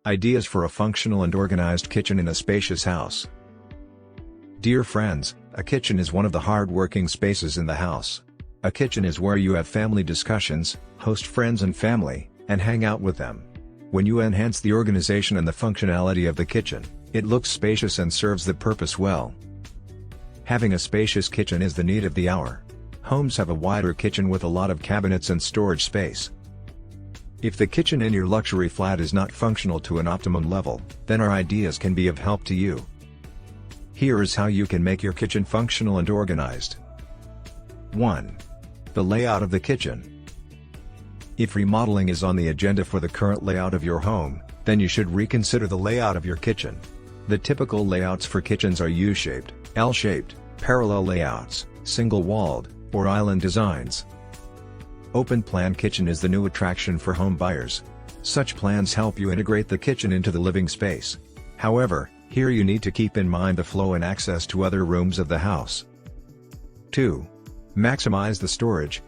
Ideas for a functional and organized kitchen in a spacious house. Dear friends, a kitchen is one of the hard-working spaces in the house. A kitchen is where you have family discussions, host friends and family, and hang out with them. When you enhance the organization and the functionality of the kitchen, it looks spacious and serves the purpose well. Having a spacious kitchen is the need of the hour. Homes have a wider kitchen with a lot of cabinets and storage space. If the kitchen in your luxury flat is not functional to an optimum level, then our ideas can be of help to you. Here is how you can make your kitchen functional and organized. 1. The layout of the kitchen. If remodeling is on the agenda for the current layout of your home, then you should reconsider the layout of your kitchen. The typical layouts for kitchens are U-shaped, L-shaped, parallel layouts, single-walled, or island designs. Open-plan kitchen is the new attraction for home buyers. Such plans help you integrate the kitchen into the living space. However, here you need to keep in mind the flow and access to other rooms of the house. 2. Maximize the storage.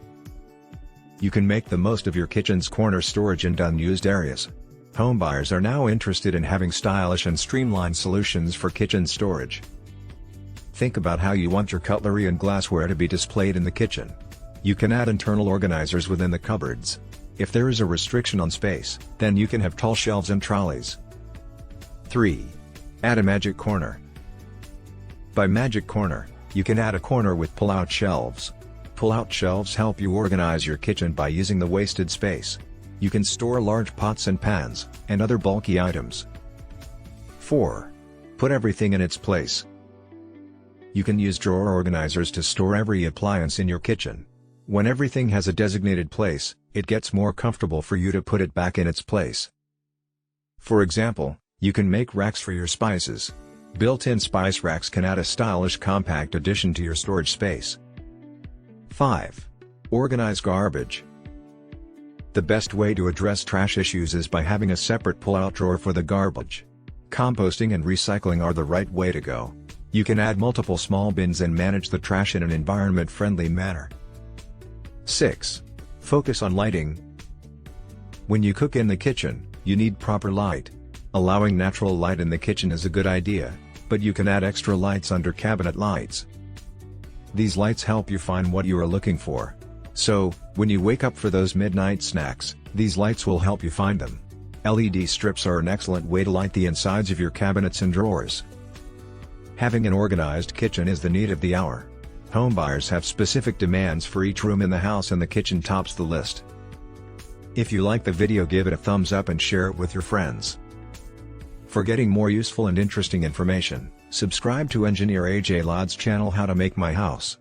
You can make the most of your kitchen's corner storage and unused areas. Homebuyers are now interested in having stylish and streamlined solutions for kitchen storage. Think about how you want your cutlery and glassware to be displayed in the kitchen. You can add internal organizers within the cupboards. If there is a restriction on space, then you can have tall shelves and trolleys. 3. Add a magic corner. By magic corner, you can add a corner with pull-out shelves. Pull-out shelves help you organize your kitchen by using the wasted space. You can store large pots and pans, and other bulky items. 4. Put everything in its place. You can use drawer organizers to store every appliance in your kitchen. When everything has a designated place, it gets more comfortable for you to put it back in its place. For example, you can make racks for your spices. Built-in spice racks can add a stylish compact addition to your storage space. 5. Organize garbage. The best way to address trash issues is by having a separate pull-out drawer for the garbage. Composting and recycling are the right way to go. You can add multiple small bins and manage the trash in an environment-friendly manner. 6. Focus on lighting. When you cook in the kitchen, you need proper light. Allowing natural light in the kitchen is a good idea, but you can add extra lights under cabinet lights. These lights help you find what you are looking for. So, when you wake up for those midnight snacks, these lights will help you find them. LED strips are an excellent way to light the insides of your cabinets and drawers. Having an organized kitchen is the need of the hour. Homebuyers have specific demands for each room in the house, and the kitchen tops the list. If you like the video, give it a thumbs up and share it with your friends. For getting more useful and interesting information, subscribe to Engineer AJ Ladd's channel How to Make My House.